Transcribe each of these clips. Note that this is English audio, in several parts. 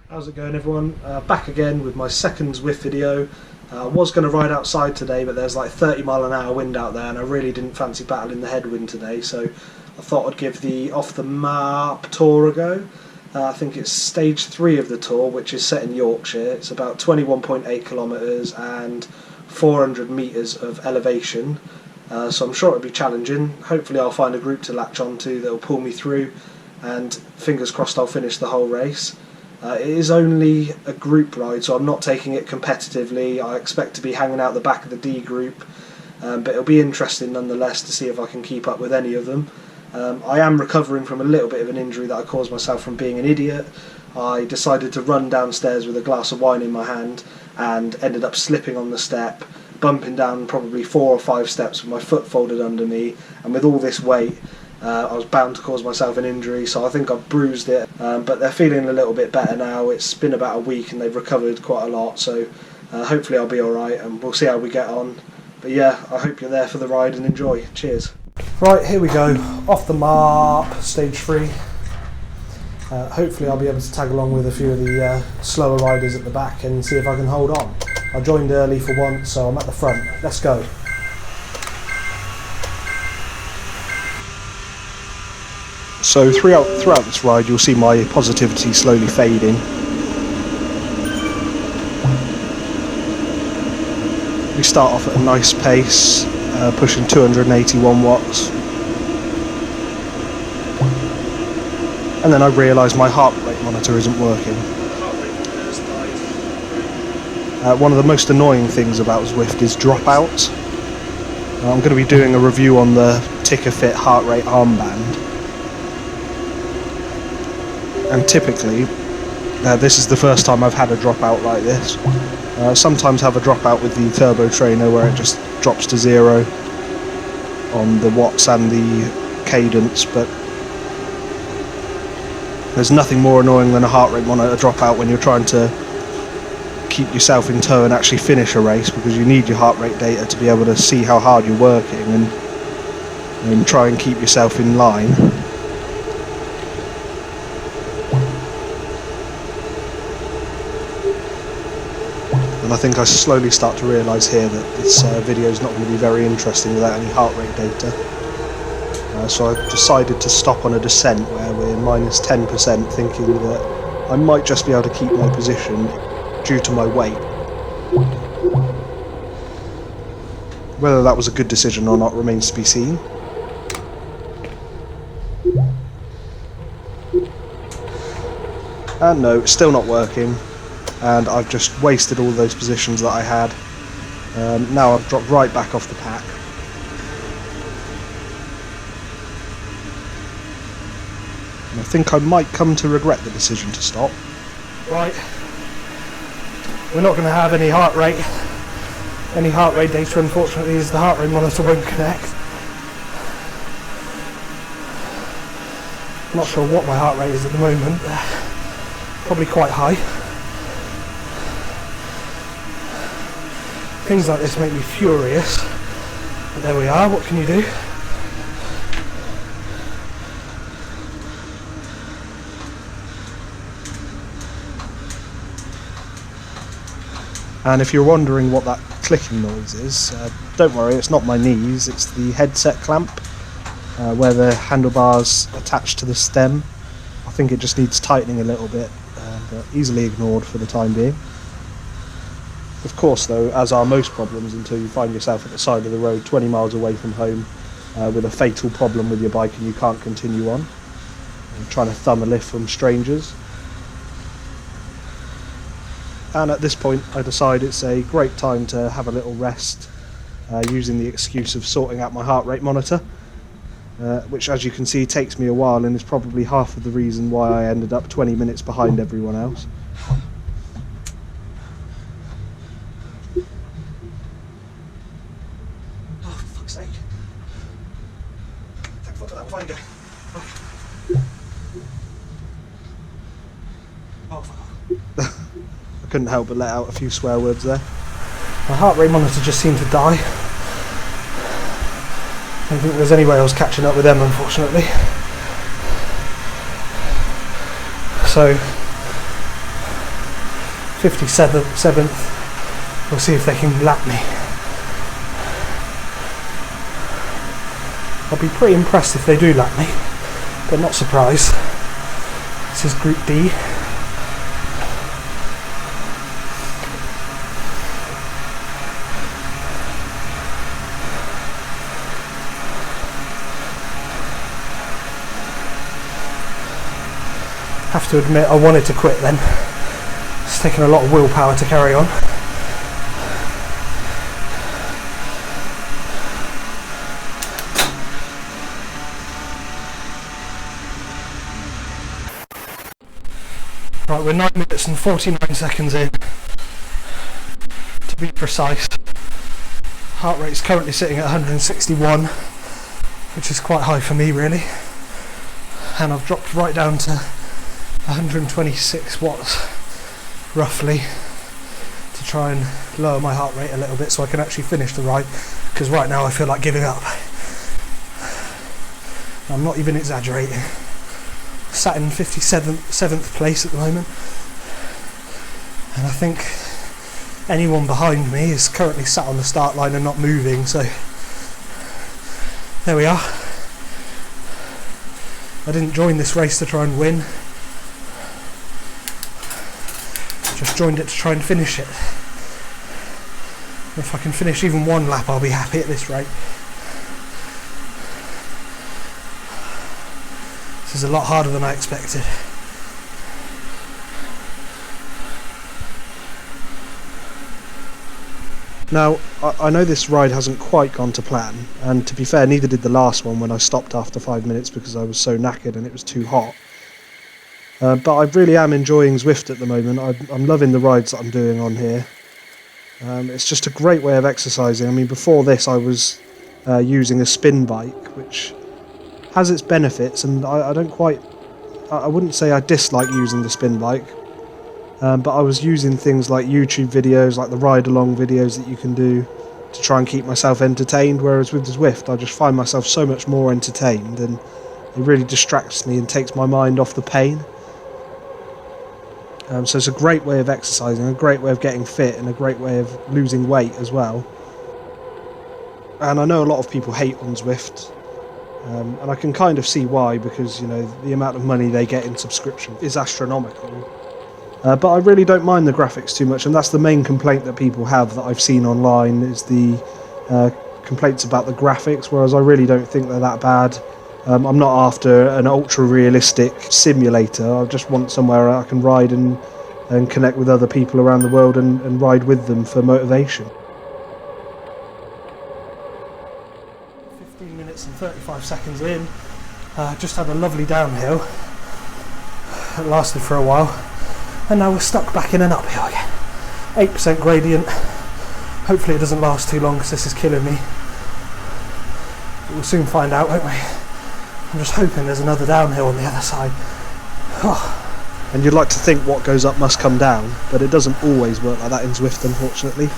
How's it going, everyone? Back again with my second Zwift video. I was going to ride outside today, but there's like 30-mile-an-hour wind out there and I really didn't fancy battling the headwind today, so I thought I'd give the off the Maap tour a go. I think it's stage 3 of the tour, which is set in Yorkshire. It's about 21.8 kilometres and 400 metres of elevation, so I'm sure it'll be challenging. Hopefully I'll find a group to latch onto that'll pull me through, and fingers crossed I'll finish the whole race. It is only a group ride, so I'm not taking it competitively. I expect to be hanging out the back of the D group, but it'll be interesting nonetheless to see if I can keep up with any of them. I am recovering from a little bit of an injury that I caused myself from being an idiot. I decided to run downstairs with a glass of wine in my hand and ended up slipping on the step, bumping down probably 4 or 5 steps with my foot folded under me, and with all this weight I was bound to cause myself an injury, so I think I've bruised it, but they're feeling a little bit better now. It's been about a week and they've recovered quite a lot, so hopefully I'll be alright and we'll see how we get on. But yeah, I hope you're there for the ride and enjoy. Cheers. Right, here we go, off the Maap, stage 3. Hopefully I'll be able to tag along with a few of the slower riders at the back and see if I can hold on. I joined early for once, so I'm at the front. Let's go. So throughout this ride you'll see my positivity slowly fading. We start off at a nice pace, pushing 281 watts. And then I realise my heart rate monitor isn't working. One of the most annoying things about Zwift is dropouts. I'm going to be doing a review on the Ticker Fit heart rate armband. And typically, this is the first time I've had a dropout like this. Sometimes have a dropout with the turbo trainer where it just drops to 0 on the watts and the cadence, but there's nothing more annoying than a heart rate monitor dropout when you're trying to keep yourself in tow and actually finish a race, because you need your heart rate data to be able to see how hard you're working and try and keep yourself in line. And I think I slowly start to realise here that this video is not going to be very interesting without any heart rate data. So I've decided to stop on a descent where we're minus 10%, thinking that I might just be able to keep my position due to my weight. Whether that was a good decision or not remains to be seen. And no, it's still not working. And I've just wasted all those positions that I had. Now I've dropped right back off the pack. And I think I might come to regret the decision to stop. Right, we're not going to have any heart rate data, unfortunately, as the heart rate monitor won't connect. I'm not sure what my heart rate is at the moment, probably quite high. Things like this make me furious, but there we are, what can you do? And if you're wondering what that clicking noise is, don't worry, it's not my knees, it's the headset clamp, where the handlebars attached to the stem. I think it just needs tightening a little bit, but easily ignored for the time being. Of course though, as are most problems until you find yourself at the side of the road 20 miles away from home with a fatal problem with your bike and you can't continue on, trying to thumb a lift from strangers. And at this point I decide it's a great time to have a little rest, using the excuse of sorting out my heart rate monitor, which as you can see takes me a while and is probably half of the reason why I ended up 20 minutes behind everyone else. Oh, for fuck's sake. Thank fuck for that finder. I couldn't help but let out a few swear words there. My heart rate monitor just seemed to die. I don't think there's any way I was catching up with them, unfortunately. So 57th, we'll see if they can lap me. I'll be pretty impressed if they do lap me, but not surprised. This is Group D. Have to admit, I wanted to quit then. It's taken a lot of willpower to carry on. Right, we're 9 minutes and 49 seconds in, to be precise. Heart rate's currently sitting at 161, which is quite high for me really. And I've dropped right down to 126 watts, roughly, to try and lower my heart rate a little bit so I can actually finish the ride, because right now I feel like giving up. I'm not even exaggerating. Sat in 57th place at the moment, and I think anyone behind me is currently sat on the start line and not moving, so there we are. I didn't join this race to try and win, just joined it to try and finish it. If I can finish even one lap, I'll be happy at this rate. This is a lot harder than I expected. Now, I know this ride hasn't quite gone to plan, and to be fair, neither did the last one when I stopped after 5 minutes because I was so knackered and it was too hot. But I really am enjoying Zwift at the moment. I'm loving the rides that I'm doing on here. It's just a great way of exercising. I mean, before this I was using a spin bike, which has its benefits, and I wouldn't say I dislike using the spin bike, but I was using things like YouTube videos, like the ride-along videos that you can do to try and keep myself entertained, whereas with the Zwift I just find myself so much more entertained, and it really distracts me and takes my mind off the pain. So it's a great way of exercising, a great way of getting fit, and a great way of losing weight as well. And I know a lot of people hate on Zwift, and I can kind of see why, because, you know, the amount of money they get in subscription is astronomical. But I really don't mind the graphics too much, and that's the main complaint that people have that I've seen online, is the complaints about the graphics, whereas I really don't think they're that bad. I'm not after an ultra-realistic simulator. I just want somewhere I can ride and connect with other people around the world and ride with them for motivation. 15 minutes and 35 seconds in, just had a lovely downhill. It lasted for a while, and now we're stuck back in an uphill again. 8% gradient. Hopefully it doesn't last too long, because this is killing me. We'll soon find out, won't we? I'm just hoping there's another downhill on the other side. Oh. And you'd like to think what goes up must come down, but it doesn't always work like that in Zwift, unfortunately.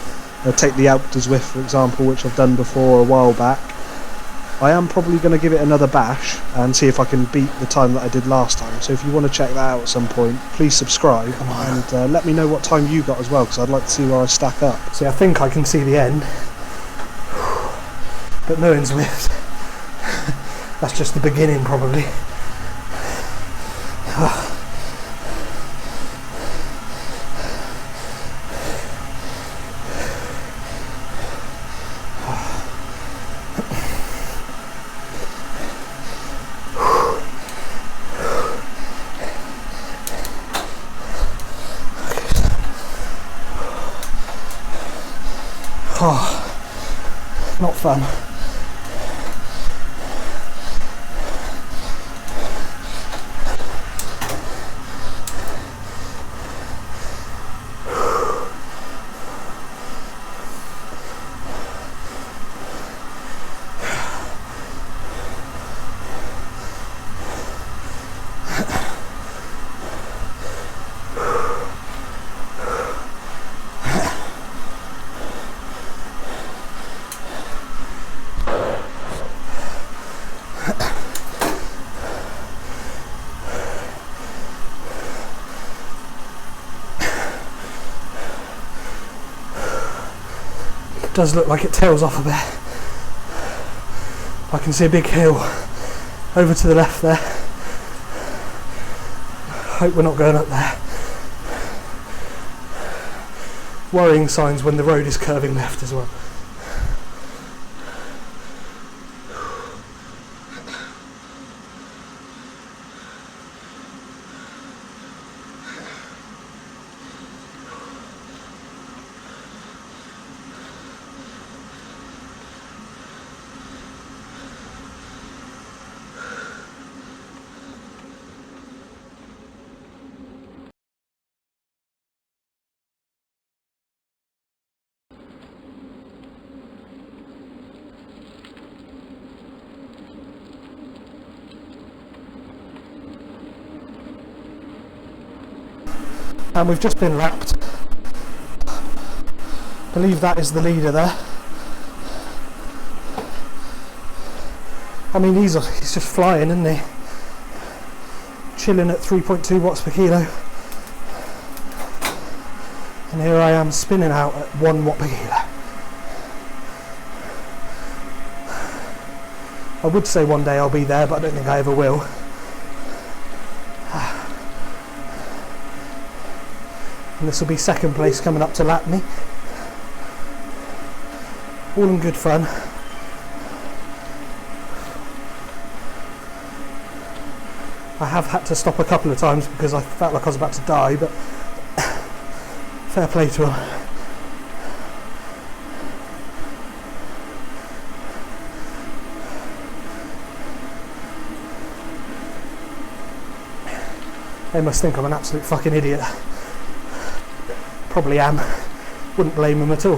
Take the Alp to Zwift, for example, which I've done before a while back. I am probably going to give it another bash and see if I can beat the time that I did last time. So if you want to check that out at some point, please subscribe and let me know what time you got as well, because I'd like to see where I stack up. See, I think I can see the end, but knowing Zwift, that's just the beginning probably. Oh, not fun. does look like it tails off a bit. I can see a big hill over to the left there. Hope we're not going up there. Worrying signs when the road is curving left as well. And we've just been lapped. I believe that is the leader there. I mean, he's just flying, isn't he? Chilling at 3.2 watts per kilo. And here I am spinning out at 1 watt per kilo. I would say one day I'll be there, but I don't think I ever will. And this will be second place coming up to lap me. All in good fun. I have had to stop a couple of times because I felt like I was about to die, but fair play to him. They must think I'm an absolute fucking idiot. Probably am. Wouldn't blame him at all.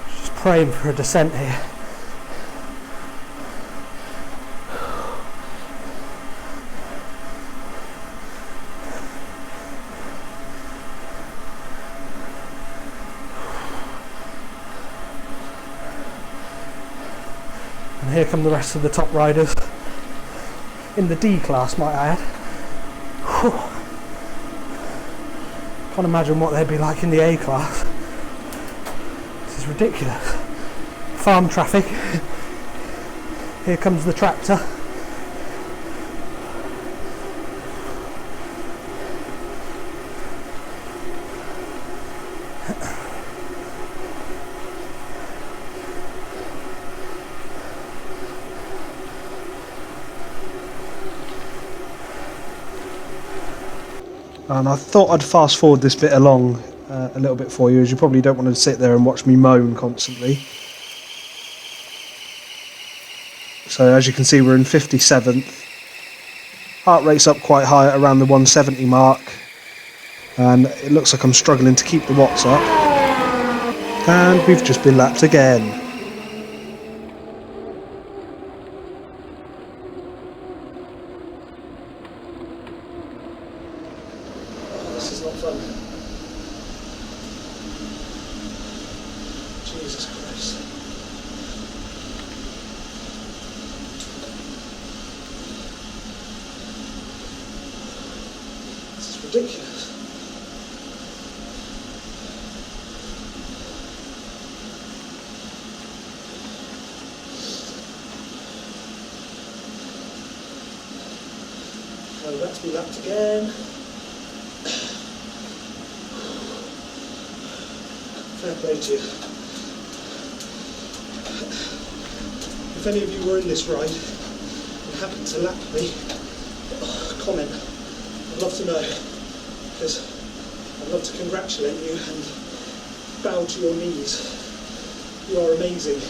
Just praying for a descent here. And here come the rest of the top riders. In the D class, might I add. Whew. Can't imagine what they'd be like in the A class. This is ridiculous. Farm traffic. Here comes the tractor. And I thought I'd fast forward this bit along a little bit for you, as you probably don't want to sit there and watch me moan constantly. So as you can see, we're in 57th. Heart rate's up quite high at around the 170 mark, and it looks like I'm struggling to keep the watts up. And we've just been lapped again. This is not fun. Jesus Christ. This is ridiculous. So let's be lapped again. Fair play to you. If any of you were in this ride and happened to lap me, comment. I'd love to know, because I'd love to congratulate you and bow to your knees. You are amazing.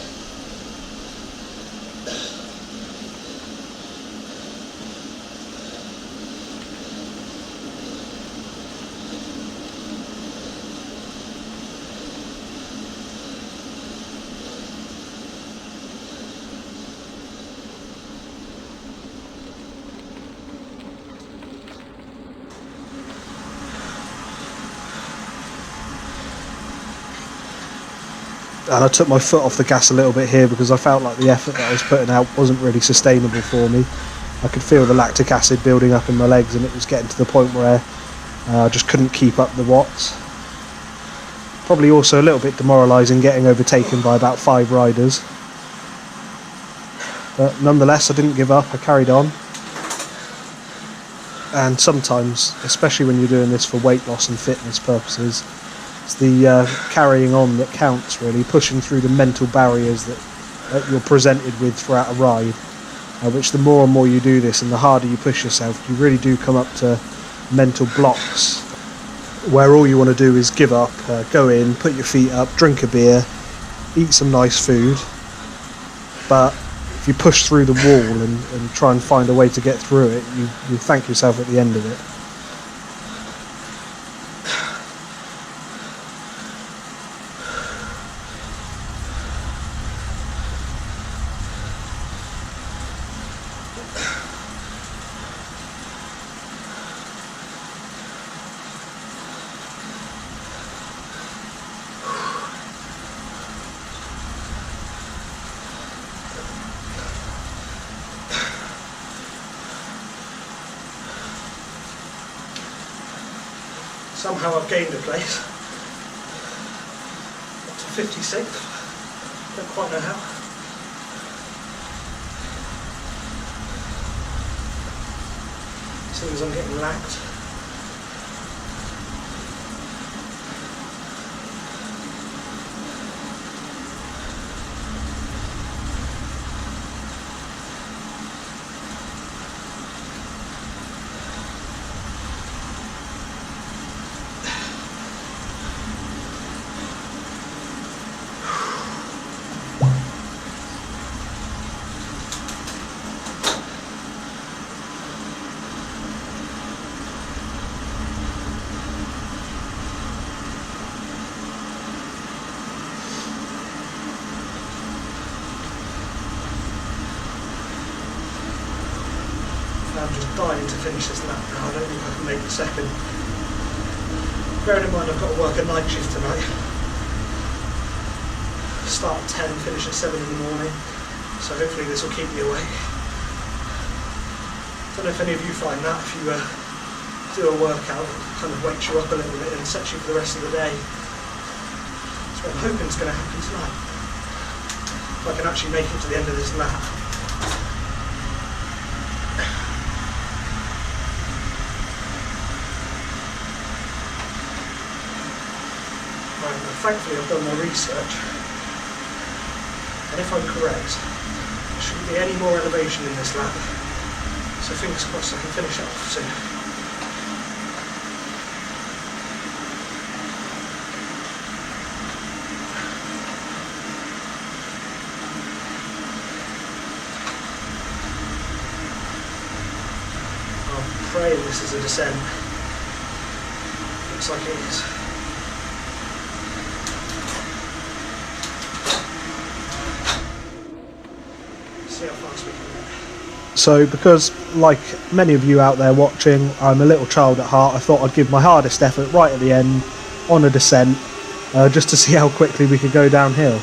And I took my foot off the gas a little bit here because I felt like the effort that I was putting out wasn't really sustainable for me. I could feel the lactic acid building up in my legs, and it was getting to the point where I just couldn't keep up the watts. Probably also a little bit demoralising getting overtaken by about 5 riders. But nonetheless, I didn't give up, I carried on. And sometimes, especially when you're doing this for weight loss and fitness purposes, it's the carrying on that counts, really, pushing through the mental barriers that you're presented with throughout a ride, which the more and more you do this and the harder you push yourself, you really do come up to mental blocks where all you want to do is give up, go in, put your feet up, drink a beer, eat some nice food. But if you push through the wall and try and find a way to get through it, you thank yourself at the end of it. Somehow I've gained a place. Up to 56th. Don't quite know how. Seems I'm getting lagged. I'm just dying to finish this lap now. I don't think I can make the second. Bearing in mind I've got to work a night shift tonight. Start at 10, finish at 7 in the morning. So hopefully this will keep me awake. Don't know if any of you find that, if you do a workout, it kind of wakes you up a little bit and sets you for the rest of the day. So I'm hoping it's going to happen tonight. If I can actually make it to the end of this lap. Thankfully I've done my research, and if I'm correct, there shouldn't be any more elevation in this lap, so fingers crossed I can finish it off soon. I'm praying this is a descent. Looks like it is. So because, like many of you out there watching, I'm a little child at heart, I thought I'd give my hardest effort right at the end on a descent, just to see how quickly we could go downhill.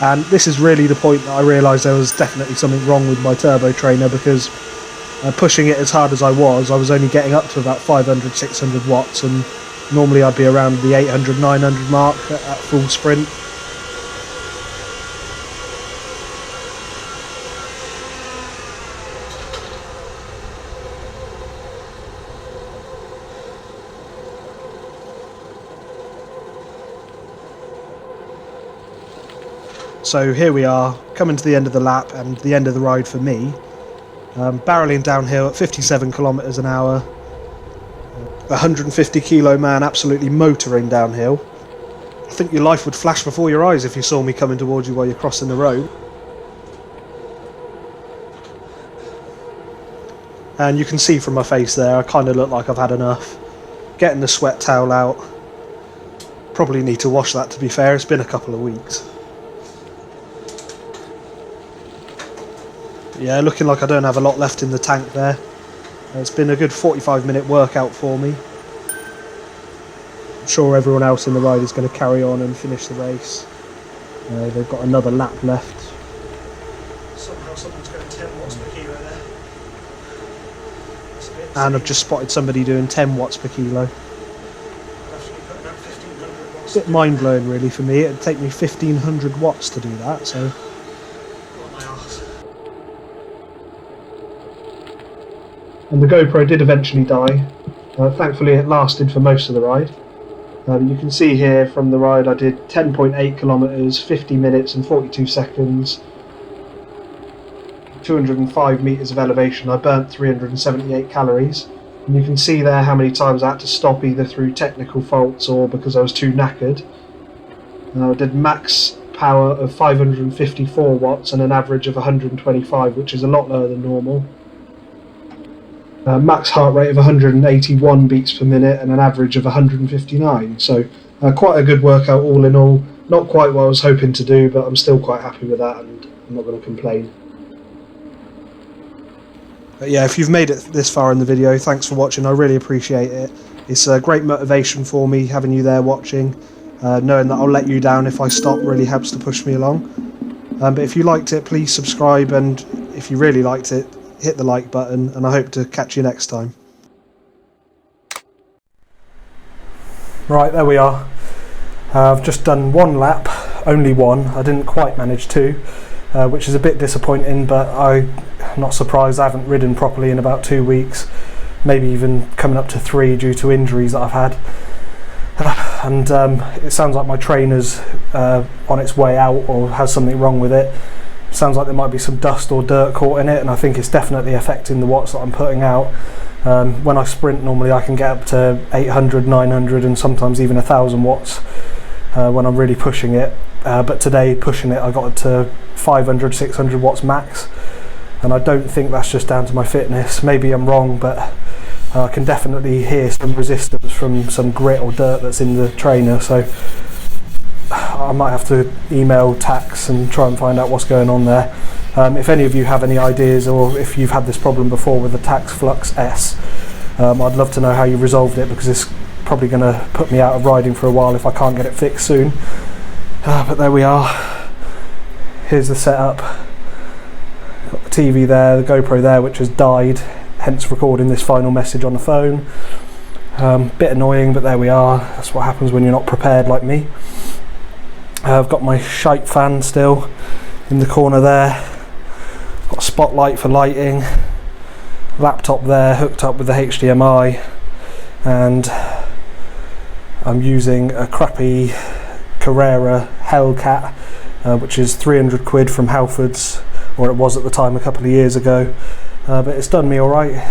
And this is really the point that I realised there was definitely something wrong with my turbo trainer, because pushing it as hard as I was only getting up to about 500, 600 watts, and normally I'd be around the 800, 900 mark at full sprint. So here we are, coming to the end of the lap and the end of the ride for me. Barrelling downhill at 57 kilometers an hour. 150 kilo man absolutely motoring downhill. I think your life would flash before your eyes if you saw me coming towards you while you're crossing the road. And you can see from my face there, I kind of look like I've had enough. Getting the sweat towel out. Probably need to wash that, to be fair, it's been a couple of weeks. Yeah, looking like I don't have a lot left in the tank there. It's been a good 45-minute workout for me. I'm sure everyone else in the ride is going to carry on and finish the race. They've got another lap left. Somehow someone's going 10 watts per kilo there. And I've just spotted somebody doing 10 watts per kilo. It's a bit mind-blowing really for me. It'd take me 1500 watts to do that, so... And the GoPro did eventually die. Thankfully it lasted for most of the ride. You can see here from the ride I did 10.8 kilometres, 50 minutes and 42 seconds, 205 metres of elevation. I burnt 378 calories. And you can see there how many times I had to stop either through technical faults or because I was too knackered. I did max power of 554 watts and an average of 125, which is a lot lower than normal. Max heart rate of 181 beats per minute and an average of 159, so quite a good workout all in all. Not quite what I was hoping to do, but I'm still quite happy with that and I'm not going to complain. But yeah, if you've made it this far in the video, thanks for watching, I really appreciate it. It's a great motivation for me having you there watching. Knowing that I'll let you down if I stop really helps to push me along. But if you liked it, please subscribe, and if you really liked it, hit the like button, and I hope to catch you next time. Right, there we are. I've just done one lap, only one. I didn't quite manage two, which is a bit disappointing, but I'm not surprised. I haven't ridden properly in about 2 weeks, maybe even coming up to 3 due to injuries that I've had. And it sounds like my trainer's on its way out or has something wrong with it. Sounds like there might be some dust or dirt caught in it, and I think it's definitely affecting the watts that I'm putting out. When I sprint normally I can get up to 800, 900 and sometimes even 1000 watts when I'm really pushing it, but today pushing it I got it to 500, 600 watts max, and I don't think that's just down to my fitness. Maybe I'm wrong, but I can definitely hear some resistance from some grit or dirt that's in the trainer, so I might have to email Tax and try and find out what's going on there. If any of you have any ideas, or if you've had this problem before with the Tax Flux S, I'd love to know how you resolved it, because it's probably going to put me out of riding for a while if I can't get it fixed soon. But there we are. Here's the setup. Got the TV there, the GoPro there, which has died, hence recording this final message on the phone. Bit annoying, but there we are. That's what happens when you're not prepared like me. I've got my shite fan still in the corner there. Got a spotlight for lighting. Laptop there hooked up with the HDMI, and I'm using a crappy Carrera Hellcat, which is 300 quid from Halfords, or it was at the time a couple of years ago. But it's done me alright.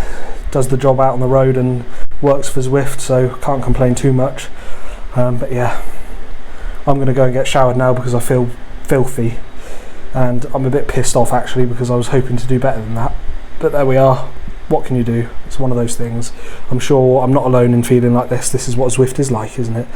Does the job out on the road and works for Zwift, so can't complain too much. But yeah, I'm going to go and get showered now because I feel filthy, and I'm a bit pissed off actually because I was hoping to do better than that. But there we are. What can you do? It's one of those things. I'm sure I'm not alone in feeling like this. This is what Zwift is like, isn't it?